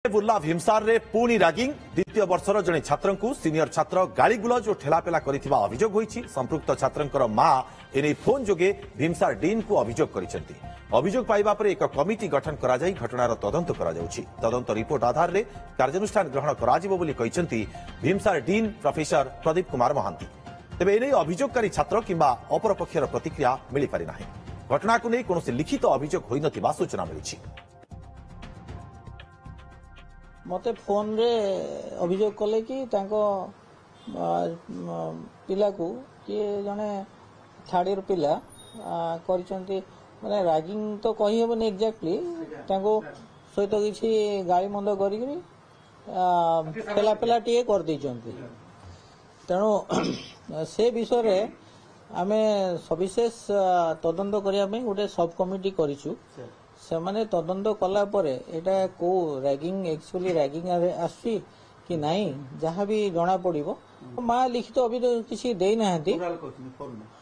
बुर्ला भीमसार रे पुणी रैगिंग द्वितीय वर्षर जड़े छात्र को सीनियर छात्र गाड़ीगुलज और ठेलापेला करथिबा अभियोग होईछि। संपृक्त छात्रंकर मां एने फोन जोगे भीमसार डीन को अभियोग करिसेंति। अभियोग पाइबा पर एक कमिटी गठन करा जाई घटनार तदंत करा जाउछि। तदंत रिपोर्ट आधार रे कार्यानुष्ठान ग्रहण करा जिवो बोली कहिसेंति भीमसार डीन प्रोफेसर प्रदीप कुमार महांती। तेबे एने अभियोगकारी छात्र किंबा अपर पक्षर प्रतिक्रिया मिली पारि नाही। घटना को नै कोनोसी लिखित अभियोग होई नथिबा सूचना मिलिछि। मते फोन रे अभियोग कले कि तांको पिला को किए जने थर्ड ईयर पिला करिसंती माने रैगिंग तो कहि हेबन एक्जेक्टली तांको सहित किछि गाड़ी मंद करी पेला पेला टिए कर दैचंती। तेणु से विषय रे आमे सविशेष तदंत करिया में गोटे सब कमिटी करिछु। से माने तदंत कला परे एटा को रैगिंग एक्चुअली रैगिंग आसी कि नहीं जहाँ भी जना पड़ो माँ लिखित अभियोग किसी दे ना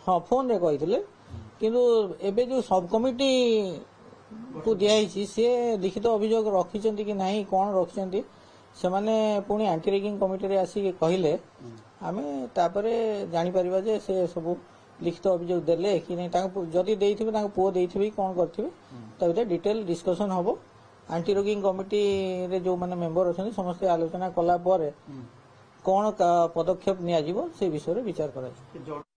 हाँ फोन रे कही किंतु एबे जो सब कमिटी को दिखाई सी लिखित अभियोग रखिंट कि नहीं कौन रखिंट से माने पुणी एंटी रैगिंग कमिटी रे आसी कहले आमे तापरे जानी परिबा जे से सब लिखित अभियोग देले कि नहीं जदि देइथिबे पुओ देइथिबे कौन करथिबे तो डिटेल डिस्कशन हम एंटी रैगिंग कमिटी रे जो माने मेंबर अछन समस्त आलोचना कला पर कौन पदक्षेप निया जीवो से विषय रे विचार करा।